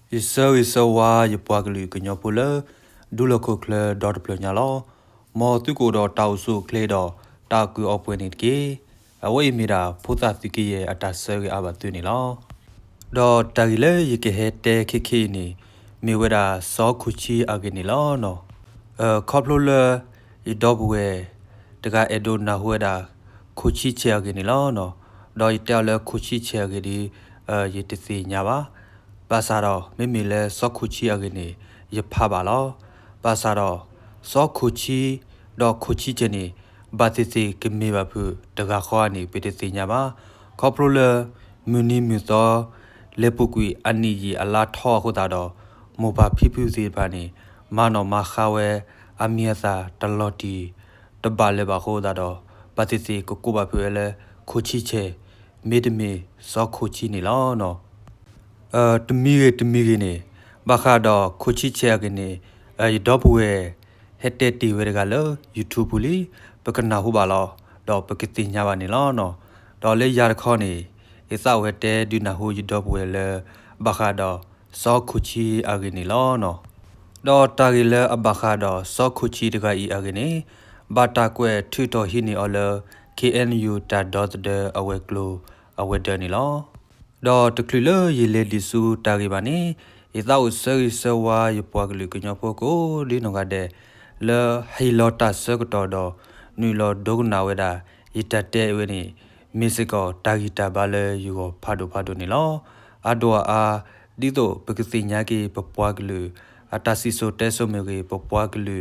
Isa ye puaglu kunyo pula duloko kle dot planyalo mo tuko do tausu kle do taku opweni ke awai mira puta tiki ye atasari abatu ni lo do tagile ye ke hete kiki ni miwera so kuchi agini lo no koplo le i dobwe daga edo na hueda kuchi che agini lo no do i tele kuchi che agidi ye tisi nyaba Basaro, Mimile, Sokuchi agini, ye pabalo, Basaro, Sokuchi, do Kuchi jenny, Batisi, Gimibapu, Dagahoani, Pitisinyama, Coprole, Muni Muso, Lepugui, Ani, a la talk without Muba Pipuzi Bani, Mano Mahawe, Amiasa, Daloti, the Baleba Hodado, Batisi, Kukuba Puele, Kuchiche, Midmi, Sokuchi Nilono. tmiri ne baka do kuchi che gane dobwe hete ti we ga lo youtube li pakana hu ba lo do pakiti nya ba ni lo no do le yar kho ni isa we te du na hu dobwe le baka do so kuchi agini lo no do ta gi le baka do so kuchi de ga i agini bata kwe thu to hi ni ole knu ta dot de awe klo awe de ni lo do to klilo ye le disu taribani izau seri sewa ye puaglu kunyo poko di no gade le hilota sekto do nu lo dogna weda itate weni misiko tagita bale yugo phado ni lo adwa a dito pekisi nyaki puaglu atasi so teso mege puaglu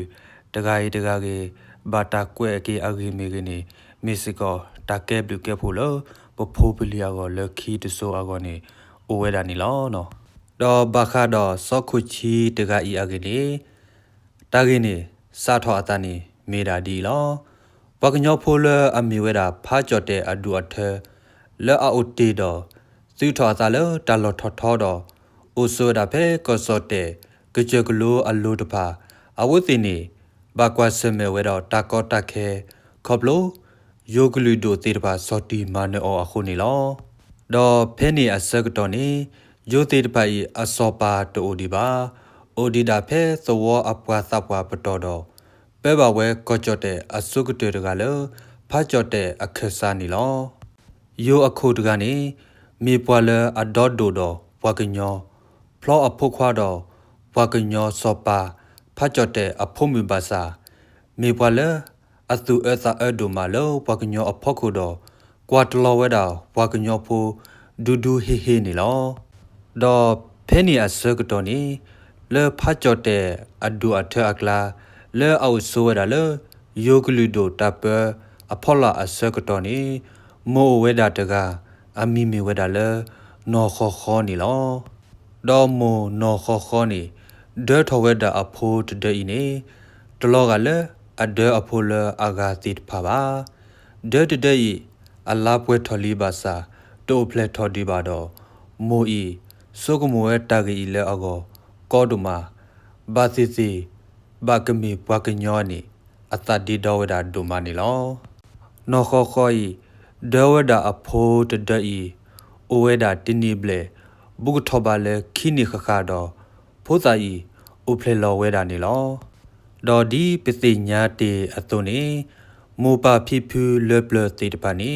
dagai bata kwe ke agi mege ni misiko takeblu ke phulo popoplia go lucky to so agoni oweda ni lo no do baka do sokuchi daga I agini tagini satho atani meda di lo pagnyo phole amiweda phajote adu athe le aote do sutho ata lo talo thotho do usoda phe kosote kejeklo alo tpha awuthini bakwa seme wedo takota khe khoplo yoglu do tirba soti mane o akhuni lo do pheni asak to ni yote tpa I asopa to odiba odida phe sowo apwa sapwa pto do peba we kochote asukte ga lo phachote akhesa ni lo yo akho tga ni mi pwa le adot do pwagnyo phlo aphokwa do pwagnyo sopa phachote aphomi basa mi pwa le atu esa edo malo pagnyo aphokudo kwatlo weda pagnyo pho dudu he ni lo do pheni asakto ni le phachote adu atha akla le au so weda le yogludo tape aphola asakto ni mo weda taga amimi weda le no kho ni lo do mo no kho ni de tho weda apho de ni tlo ga le ade apole agatit phaba de alapwe tholi basa to ple thodi ba do moi sokumo tagi le ago koduma basisi bakami pwagnyo ni atadi dawda dumani lo no khoi dawda apho de oweda tinible bugthoba le khini khakha do phosai uple lo weda ni lo do di pisinya te atone mopa phipu le ple te tpani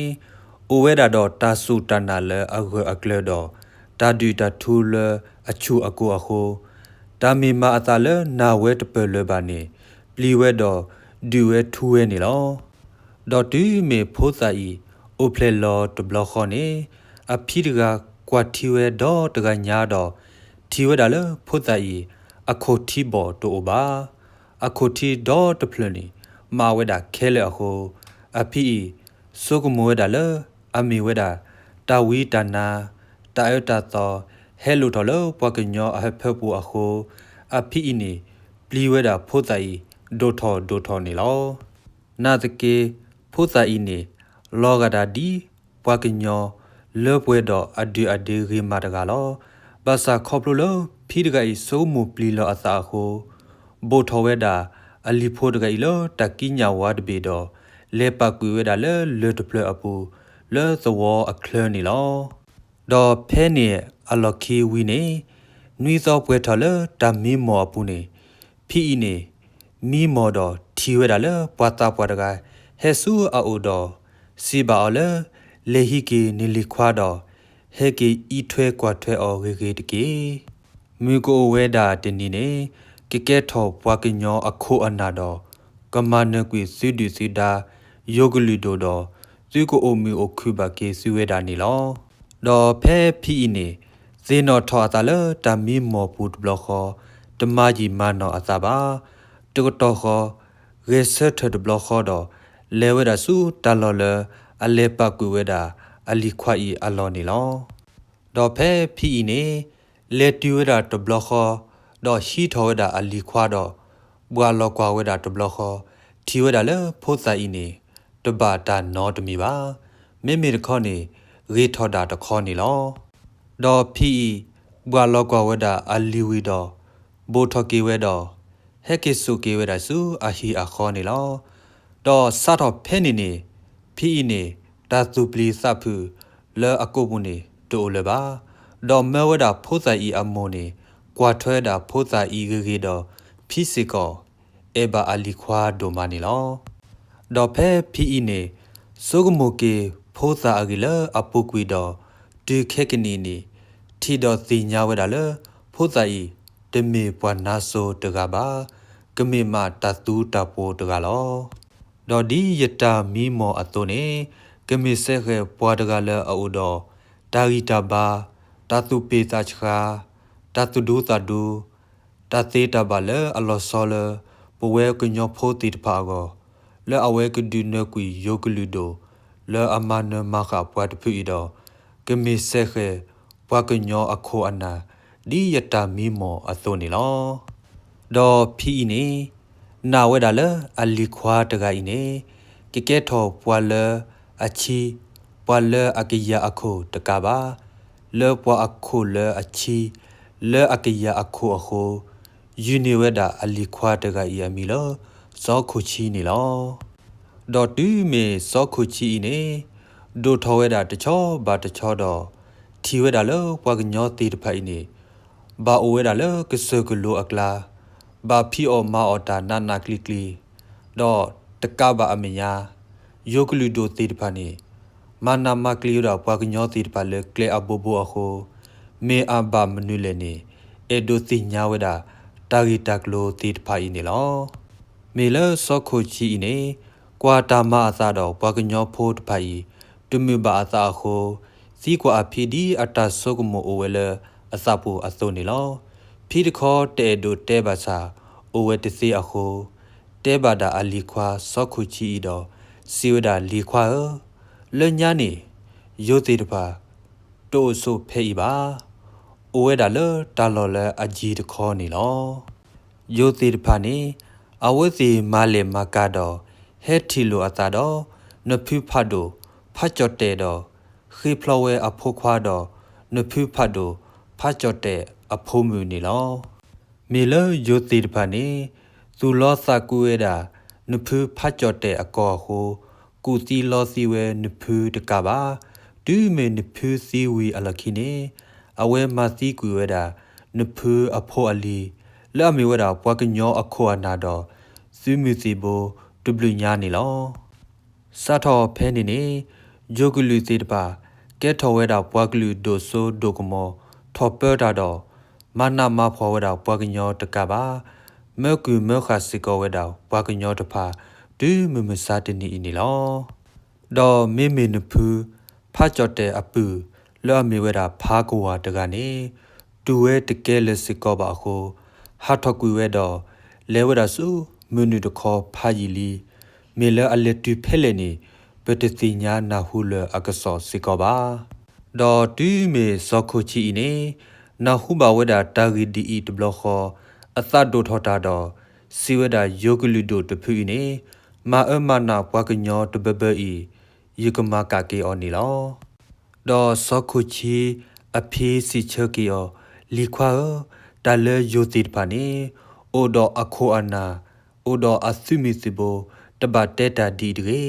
oweda do tasu tana le agwe akle do tadu ta thu le achu ako akho tami ma atale na we tpe le bani pliwe do duwe thuwe ni lo do tu me phosai uple lo to blo kho ni aphidga kwathiwe do tga nya do thiwe da le phosai akho thi bo to oba akhoti do to plani ma weda khele akho aphi sokumo weda le ami weda tawi tana taeta to hello to lo pwagnyo ahphepu akho aphi ni pli weda phosai do tho ni lo na tke phosai ni logada di pwagnyo le do adi ri ma daga lo basa khoplo lo phi daga I so mu pli lo asa kho bo thoweda alipho daga ilo takinya wad be do le pakwi weda le to ple apu le so wo a clear ni lo do phe ni aloki wi ni နွီစောပွဲထော်လတမီမောပူနေဖီနေမီမောတော်ထီဝဲတာလပွာတာပွာတကဟဲဆူအိုတော်စီပါအလလေဟီကီနီလီခွာတော်ဟဲကီဤထွဲကွာထွဲအော်ဝေကေတကေမီကိုဝဲတာတင်နီနေကကဲထော်ပွာကညောအခုအနာတော်ကမနကွေစီဒူစီတာယောဂလူတိုတော်ဇီကိုအိုမီအိုခုဘကေစီဝဲတာနီလောဒေါ်ဖဲဖီနေဇေနော်ထော်တာလတမီမောပူဘလခောတမကြီးမနောအသာပါတုတော်ခောရေဆတ်တဘလခောတော်လဲဝဲတာစုတလော်လအလေပကွေဝဲတာအလီခွာဤအလော်နီလောဒေါ်ဖဲဖီနေလေတူဝဲတာတဘလခောဒေါ်ရှိထောဝဲတာအလီခွာတော်ဘွာလောကွာဝဲတာတဘလခောထီဝဲတာလေဖိုးစာဤနေတဘာတာနောတမီပါမေမေတခောနေရေထောတာတခောနေလောဒေါ်ဖီဘွာလောကွာဝဲတာအလီဝီတော်ဘိုထော်ကေဝဲတော်ဟဲကေဆုကေဝဲတာစုအဟီအခောနေလောတော့စတော့ဖဲနေနေဖီနေဒါသူပလီစဖူလဲအကုတ်ဘူးနေတိုးလဲပါတော့မဲဝဲတာဖိုးစာဤအမိုးနေကွာထွဲတာဖိုးစာဤကေတော့ဖီစီကောအေဘာအလီခွာဒိုမနီလောတော့ဖဲဖီနေစုကမိုကေဖိုးစာအကီလအပုကွီတော့ဒီခဲကနီနီထီတော့စီညာဝဲတာလဲဖိုးစာဤတမေပွားနာဆိုတကပါကမေမတတူတပိုတကလောဒေါ်ဒီယတာမီမောအတုနေကမေဆဲခဲပွားတကလဲအိုတော်ဒါဂီတာဘာတတူပေတာချခာတတူဒူတာဒူတသေးတပါလဲအလောဆောလပဝဲကညောဖိုတီတပါကောလဲအဝဲကဒူနကွီယိုကလူဒိုလဲအမနမခပွားတဖီတော်ကမေဆဲခဲပွားကညောအခုအနာဒီယတာမီမောအတုနေလောဒေါ်ဖီနေနာဝဲတာလအလီခွာတကအိနေကကဲထောပွာလအချီပွာလအကရအခုတကပါလေပွာအခုလေအချီလေအကရအခုအခုယူနီဝဲတာအလီခွာတကအိအမီလောဇောခုချီနေလောဒေါ်တူမေဇောခုချီနေဒိုထောဝဲတာတချောဘာတချောတော့ထီဝဲတာလောပွာကညောတီတဖိုင်နေဘာအိုဝဲတာလောကဆကလိုအကလာဘာဖီအောမာအော်တာနာနာကလီကလီတော့တကဘာအမညာယိုကလူဒိုတီတဖာနေမာနာမကလီရာပွားကညောတီတဖာလေကလေအဘူဘူအခုမေအဘာမနူလေနေအေဒိုတီညာဝဒါတာဂီတကလိုတီတဖာဤနေလောမေလစောခိုချီနေကွာတာမအသာတော့ပွားကညောဖိုးတဖာဤတမူဘာအသာအခုစီကွာအဖီဒီအတာဆုကမိုအိုဝဲလအစပူအစုံနေလောဖီတခေါ်တဲဒိုတဲဘာစာအိုဝဲတစီအခုတဲဘာဒါအလီခွာစောခုချီတော့စီဝဒါလီခွာလညာနေယိုသေးတပါတိုးဆိုဖဲဤပါအိုဝဲဒါလတာလော်လအကြီးတခေါ်နေလောယိုသေးတပါနေအဝဲစီမာလေမကတော့ဟဲထီလိုအသာတော့နဖူဖတ်တို့ဖတ်ကြော့တဲ့တော့ခေဖလဝဲအဖို့ခွာတော့နဖူဖတ်တို့ဖတ်ကြော့တဲ့အဖိုးမြူနေလောမေလယိုသေးတပါနေသူလောစာကူဝဲတာနဖူဖတ်ကြော့တဲ့အကောဟိုကူတီလောစီဝဲနဖူတကပါဒူးမေနဖူစီဝီအလခိနေအဝဲမစီကူဝဲတာနဖူအဖို့အလီလဲ့မေဝဲတာပွားကညောအခုအနာတော့စူးမီစီဘိုဒူဘလူညာနေလောစထောဖဲနေနေဂျိုဂလူစီတပါကဲထောဝဲတာပွားကလူဒိုဆိုဒိုကမောထော်ပဲတာတော့မနာမဖွာဝဲတာပွားကညောတကပါမဲကူမဲခါစီကောဝဲတာပွားကညောတဖာဒူးမမစာတနီနေလောဒေါ်မေမေနဖူဖာကြော့တဲ့အပူလော်မေဝဲတာဖာကွာတကနေတူဝဲတကဲလစီကောပါခုဟာထကွေဝဲတော့လဲဝဲတာစုမနူတခေါ်ဖာကြီးလီမေလအလက်တူဖဲလေနေပတတိညာနာဟုလအကဆောစီကောပါဒေါ်တူမေဇောခုချီနေနာဟုဘဝဲတာတာဂီဒီအီတဘလခောအသတ်ဒိုထောတာတော့စီဝဲတာယိုဂလူဒိုတဖူနေမာအမနာပွားကညောတဘဘအီယကမကကေအော်နီလောဒေါ်စောခုချီအဖေးစီချကေအောလီခွာတလဲယိုတိဖာနေအိုဒေါ်အခုအနာအိုဒေါ်အသုမီစီဘိုတဘတဲတာဒီတေ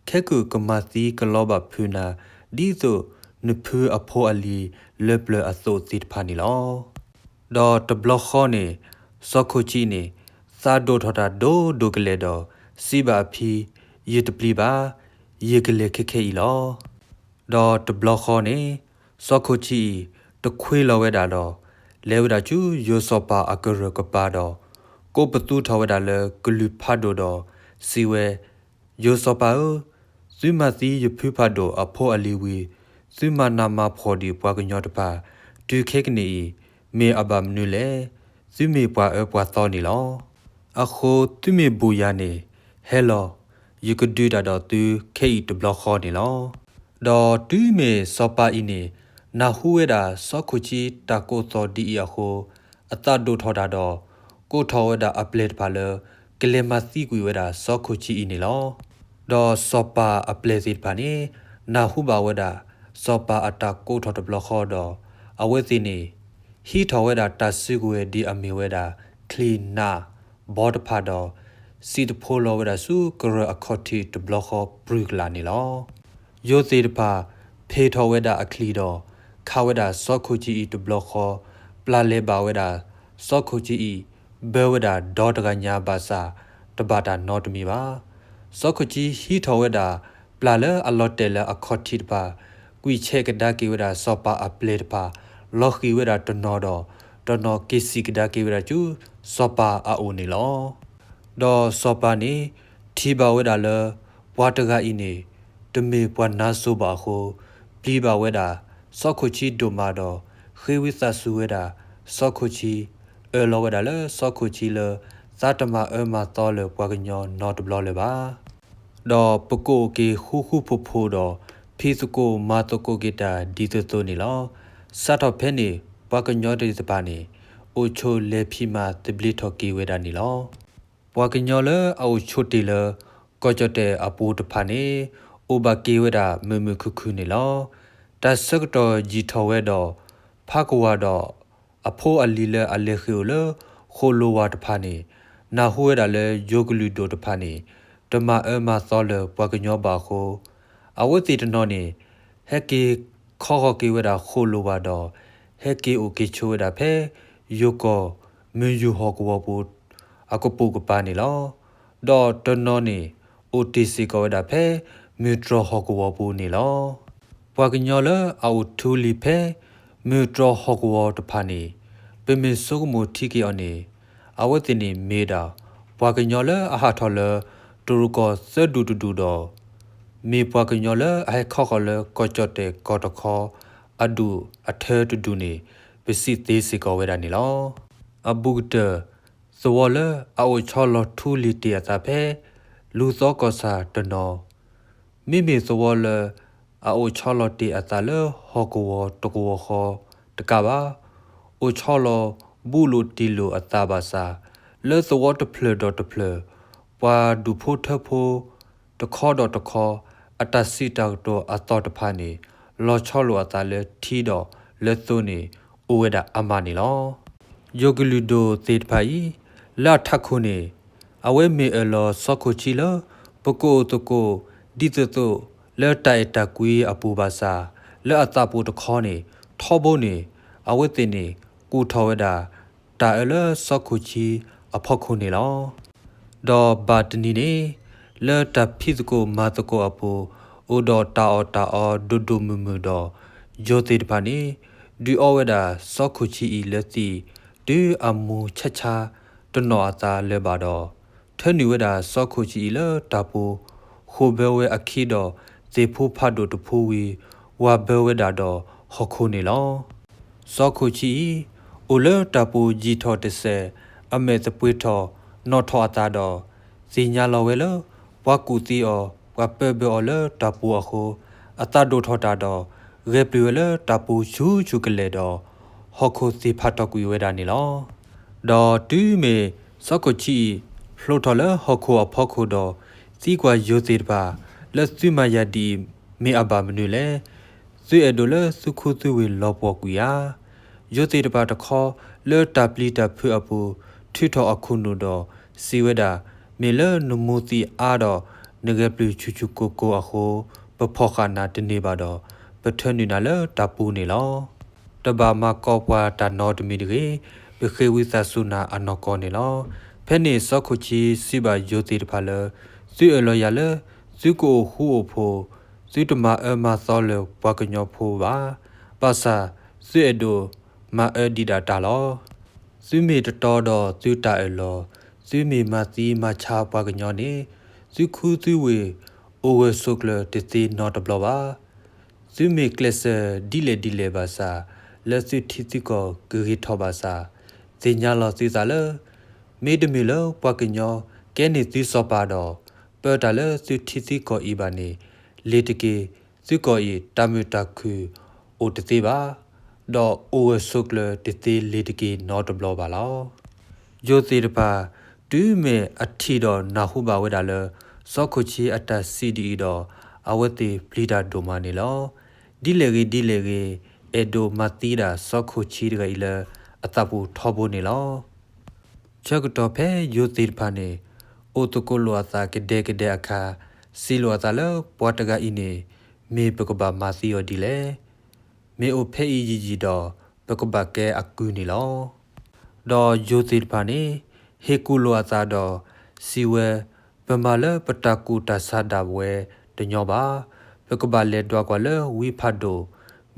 ခဲကူကမစီကလောဘဖူနာဒီဆိုနဖူအဖိုးအလီလေပလအစိုးတိဖာနီလော ดอตบล็อกข้อนี่ซอกโคจีนี่ซาโดทอดาโดกเลดอซีบาพียีตปลีบายีกเลเคอีลอดอตบล็อกข้อนี่ซอกโคจีตะคุยลอเวดาดอเลวดาจูโยซอปาอากรกปาดอကိုပတူထဝဒါလကလူဖတ်ဒိုဒစီဝဲယိုစောပါဇီမစီယဖူဖတ်ဒိုအဖောအလီဝီဇီမနာမဖော်ဒီပွားကညောတပါဒူခေကနီမေအဘမနူလေဇီမေပွားပွားသောနီလောအခုသူမေဘူယာနေဟဲလော you could do that တော့သူခေတဘလခေါ်နီလောတော့တူမေစောပါအင်းနေနာဟူဝဲတာစောခုချီတာကိုသောဒီအဟုအတဒိုထော်တာတော့ကိုထော်ဝဲတာအပလက်ပါလကလေမစီကွေဝဲတာစောခုချီအင်းနေလောတော့စောပါအပလက်စီပါနေနာဟူပါဝဲတာစောပါအတာကိုထော်တဘလခေါ်တော့အဝဲစီနေဟီထော်ဝဲတာတဆူကွေဒီအမီဝဲတာคลีนနာဘောတဖတ်တော့စီတဖိုလောဝဲတာစုကရအခေါတီတဘလခေါ်ပရိကလာနေလောယိုစီတပါဖေထော်ဝဲတာအခလီတော့ခါဝဲတာစောခုချီတဘလခေါ်ပလာလေပါဝဲတာစောခုချီဘဲဝဲတာဒေါ်တကညာပါစာတဘာတာနော့တမီပါစောခုချီဟီထော်ဝဲတာပလာလေအလော့တဲလအခေါတီတပါကွီချက်ကဒါကေဝဲတာစောပါအပလက်ပါလော်ခီဝဲတာတနော်တော့တနော်ကေစီကဒါကေဝဲတာကျူစောပါအိုနေလောဒေါ်စောပါနေထီပါဝဲတာလေဘွားတကဤနေတမေပွားနာဆိုပါခုပြီးပါဝဲတာစောခုချီဒိုမာတော့ခေဝိသဆူဝဲတာစောခုချီလောဝဲတာလေစောခုချီလေဇာတမမတော်လေပွားကညောနော်တဘလလေပါဒေါ်ပကိုကေခူဖိုဖိုတော့ဖီစကိုမာတကိုကေတာဒီတိုနေလောစတ်တော့ဖဲနေပွားကညောတေစပါနေအိုချိုလေဖီမာတဘလီထော်ကီဝဲတာနေလောပွားကညောလေအိုချိုတီလေကောကြတဲ့အပူတဖာနေအိုဘကေဝဲတာမမခုနေလောတဆကတော့ဂျီထော်ဝဲတော့ဖာကွာတော့အဖိုးအလီလေအလေခီယိုလေခိုလိုဝါတဖာနေနာဟိုဝဲတာလေယိုဂလူဒိုတဖာနေတမမသောလေပွားကညောပါခိုအဝတိတနော်နေဟက်ကေခေါကေဝဲတာခိုလိုဝါတော့ဟက်ကေအိုကေချိုဝဲတာဖဲယိုကောမင်းယူဟောကောဘူအကပုကပါနေလောဒေါ်တနော်နေ OTC ကောဝဲတာဖဲမီထရဟောကောဘူနေလောပွားကညောလေအောက်ထူလီဖဲမီထရဟောကောတဖာနေပေမီဆုကမူထီကီအနေအဝတိနေမေတာပွားကညောလေအဟာထော်လေတူရကောစဒူတူတော့မေပွားကညောလေအခေါခလေကောချတ်တဲ့ကောတခေါအဒူအထဲတူနေပစီသေးစီကောဝဲတာနေလောအဘူတဇဝလအောချောလထူလီတီအတာဖဲလူသောကောစာတနောမိမိဇဝလအောချောလတီအတာလဟောကောတကောခောတကပါအိုချောလဘူလူတီလိုအတာပါစာလဲဇဝတဖလဒတဖလပွာဒူဖိုထဖိုတခေါ်တော့တခေါ်အတစီတောက်တော့အတော်တဖာနေလောချောလောအတာလဲထီတော့လက်သွနေအိုဝဲတာအမနေလောယိုဂလူဒိုသေတဖိုင်လာထခုနေအဝဲမေအလောစခုချီလပကိုတကိုဒီတတိုလဲတိုက်တကွေးအပူပါစာလဲအတာပူတခေါနေထောဘုံနေအဝဲတင်နေကူထောဝဲတာတာအလစခုချီအဖောက်ခုနေလောဒေါ်ဘတ်နီနေလဲတဖိစကိုမာတကိုအပူအိုဒေါ်တာအောဒူဒူမူမူဒေါ်ဂျိုတေတဖာနေဒီအောဝဲတာစခုချီလက်စီဒီအမူချက်ချာတနော်အသာလဲပါတော့ထဲနေဝဲတာစောခုချီလတာပူခိုဘဲဝဲအခီတော့ဇေဖိုးဖတ်တို့တဖိုးဝီဝါဘဲဝဲတာတော့ဟခုနေလောစောခုချီအိုလတာပူဂျီထော်တဆဲအမေသပွေးထော်နော်ထော်အသာတော့ဇီညာလောဝဲလဝါကူတီအောဝါပဲဘဲအော်လတာပူအခုအသာတို့ထော်တာတော့ရေပလလတာပူချူကလေတော့ဟခုစီဖတ်တော့ကွေဝဲတာနေလောဒေါ်တူးမေစောခုချီဖလိုထော်လဟခုအဖောက်ခုတော့စီကွာယိုစီတပါလက်စုမယဒီမေအဘာမနူလေဇွေအဒိုလစုခုသူဝေလောပေါ်ကွေယာယိုစီတပါတခေါ်လဲတပလီတဖူအပူထွထော်အခုနုတော့စီဝဲတာမေလနမူတီအားတော့ငကပလူချူကိုအခုပဖောခနာတနေပါတော့ပထနူနာလတပူနေလောတ บามาก็ว่าตานอดมีดีเบเควิสาสุนาอนอกอนี่ลอเพนี่ซอกคุชีสิบาโยติตพาเลซิเอลอยาเลซิโกฮูโอโพซิตมามาซอเลปากญอโพบาภาษาซิเอโดมาดีดาตาลอซิเมตตอดอซิตาเอลอซิเมมาซีมาชาปากญอนี่ซิคูซิเวโอเวสุกเลติตีนอตบลอบาซิเมคลสดีเลบาซาเลซิทิติโกกุริทอบาซาสิญาลอซิซาเลမေတမီလောပကညောကဲနေသီစောပါတော့ပေတလဲစုတီစီကိုဤပါနေလေတကေစုကိုဤတမတခုအိုတသေးပါတော့အိုဝဆုကလတသေးလေတကေနော်တဘလပါလောယိုသေးတပါတူးမေအထီတော့နာဟုပါဝဲတာလဲစောခုချီအတစီဒီတော့အဝတ်တေပလီတာဒိုမာနေလောဒီလေကြီးအေဒိုမတီတာစောခုချီတကဤလဲအတပူထောဖို့နေလောချက်တော့ဖဲယိုတိဖာနေအိုတကိုလောသာကတဲ့အခါစီလောသာလပွားတကဤနေမေပကဘာမာစီယောဒီလေမေအိုဖဲဤကြီးတော့ပကဘာကဲအကူနေလောတော့ယိုတိဖာနေဟေကူလောသာတော့စီဝဲပမာလပတကူတဆာဒဝဲတညောပါပကဘာလေတော့ကွာလဝိဖတ်တို့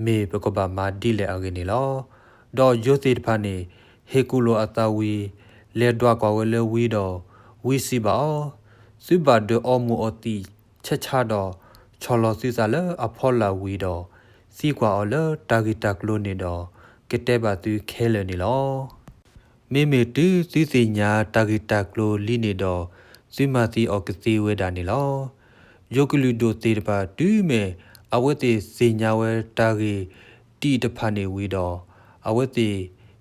မေပကဘာမာဒီလေအကင်းနေလောတော့ယိုတိဖာနေဟေကူလောအတာဝီလေဒွားကွာဝဲလေဝီတော့ဝီစီပါစုပါဒအမှုအတီချက်ချတော့ချော်လောစီစားလေအဖော်လာဝီတော့စီကွာအလတာဂီတကလိုနေတော့ကတဲ့ပါသူခဲလေနေလောမေမေတူစီစီညာတာဂီတကလိုလီနေတော့စီမာစီအော်ကစီဝဲတာနေလောယိုကလူဒိုတေတပါတူးမေအဝတ်တေစီညာဝဲတာဂီတီတဖာနေဝီတော့အဝတ်တေ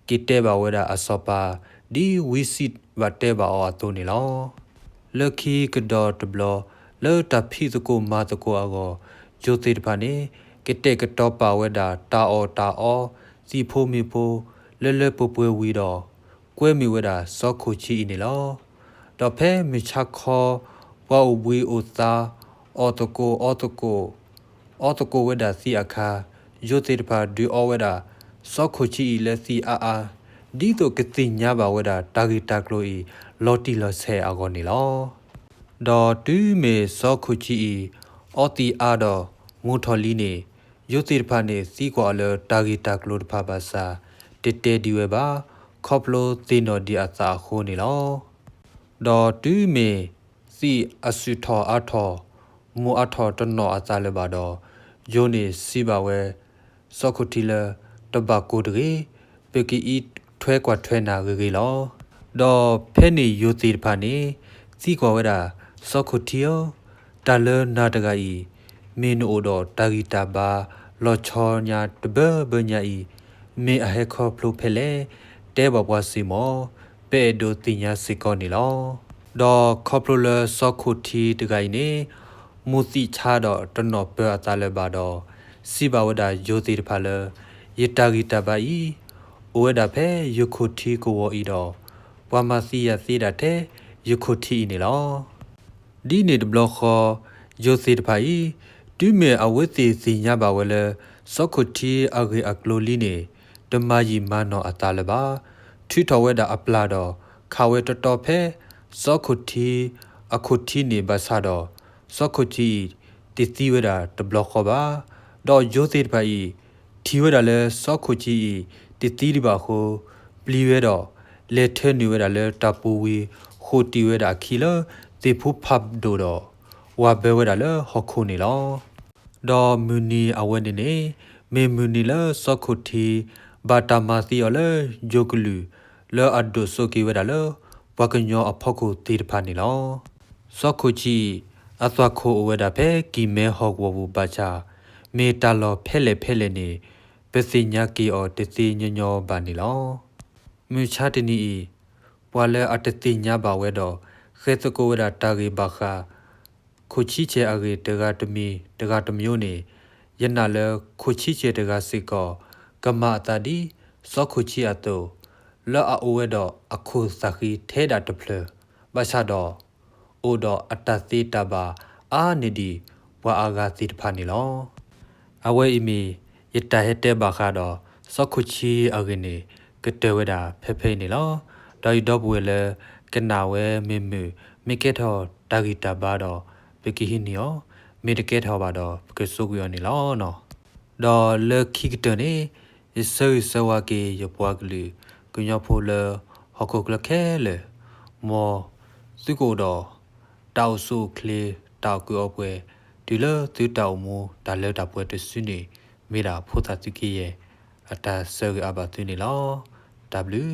ကတဲ့ပါဝဲတာအစောပါဒီဝီစစ်ဝတ်တဲပါအော်တိုနေလောလခီကဒေါ်တဘလလောတဖီစကိုမာတကိုအောဂျိုတေတဖာနေကတဲ့ကတော့ပါဝဲတာတာအောစီဖိုမီဖိုလဲပပွေဝီတော့ကွဲမီဝဲတာစောခုချီနေလောတော့ဖဲမချခောဝါဝီအိုသာအော်တကိုဝဲတာစီအခါဂျိုတေတဖာဒီအော်ဝဲတာစောခုချီလဲစီအာဒီတော့ကတိညာပါဝဲတာတာဂီတာကလိုဤလော်တီလော်ဆဲအကောနေလောဒေါ်တူးမေစောခုချီအော်တီအာတော့မူထော်လီနေယုတိဖာနေစီကွာလောတာဂီတာကလိုတဖာပါစာတေဒီဝဲပါခေါပလိုသီနိုဒီအသာခိုးနေလောဒေါ်တူးမေစီအဆူထော်အထော်မူအထော်တနောအသာလပါတော့ယိုနေစီပါဝဲစောခုတီလတဘကိုတကေပကီထွဲကွာထွဲနာကေလောတော့ဖဲနေယိုတိဖာနေစီကွာဝဲတာစောခုတီယောတာလနာတကဤမင်းအိုတော့တာဂီတာပါလောချောညာတဘညာဤမေအဟေခေါပလိုဖဲလေတဲဘဘွားစီမောပဲဒိုတင်ညာစီကောနေလောတော့ခေါပလိုလစောခုတီတကဤနေမူစီချာတော့တနော့ပဲအတာလည်းပါတော့စီပါဝဒယိုတိတဖာလေယတာဂီတာပါဤဝဲတာဖဲယခုတီကိုဝဤတော့ဘွာမစီရစီတာတဲ့ယခုတီနေလောဒီနေဒဘလခေါ်ယိုစီတဖိုင်တူမေအဝဲစီစီညာပါဝဲလေစောခုတီအဂေအကလိုလီနေဓမ္မကြီးမနောအတာလပါထီထော်ဝဲတာအပလာတော့ခါဝဲတော်တော်ဖဲစောခုတီအခုတီနေပါစားတော့စောခုတီတီစီဝဲတာဒဘလခေါ်ပါတော့ယိုစီတဖိုင်ထီဝဲတာလဲစောခုတီတီဒီပါခိုပလီဝဲတော့လေထဲနေဝဲတာလဲတပူဝီခိုတီဝဲတာခီလတေဖူဖပ်ဒိုတော့ဝါဘဲဝဲတာလဲဟခုနေလောဒေါ်မူနီအဝဲနေနေမေမူနီလဲစောခုတီဘာတာမာစီယောလဲဂျိုကလူလဲအဒိုဆိုကီဝဲတာလဲဘကညောအဖောက်ကိုတေတဖာနေလောစောခုချီအသွားခိုဝဲတာဖဲကီမဲဟော့ဝဘူပါချာမေတာလောဖဲလေနေပစီညာကီအော်တစီညညောဘာနီလောမြချာတနီပွာလဲအတတိညာပါဝဲတော့ခဲစကိုဝဒတာဂေဘခါခုချီချေအဂေတကတမီတကတမျိုးနေယနာလဲခုချီချေတကစစ်ကောကမအတာဒီစောခုချီအတောလောအိုဝဲတော့အခုစခီထဲတာတဖလဘာသာတော့အိုတော့အတသိတပါအာနေဒီဝါအာဂါစီတဖာနေလောအဝဲအီမီယတဟဲတဲဘာခါတော့ စောခုချီအကင်းကတဲဝဒါဖဲဖဲနေလောဒါရီတော့ဘွေလေကနာဝဲမေမေမိကေထောတာဂီတာဘာတော့ပကီဟီနီယောမေတကေထောပါတော့ပကဆုကရနေလောနော်ဒေါ်လခိကတနေဆေဆဝကေယပွားကလေးကညဖိုလဟခုကလခဲလေမောသူကိုတော့တောက်ဆုကလေးတောက်ကောပွဲဒီလသူတောက်မူဒါလဲတာပွဲတစွနေမိတာဖိုတာတိကေရဲ့အတာဆေအဘသူနေလော W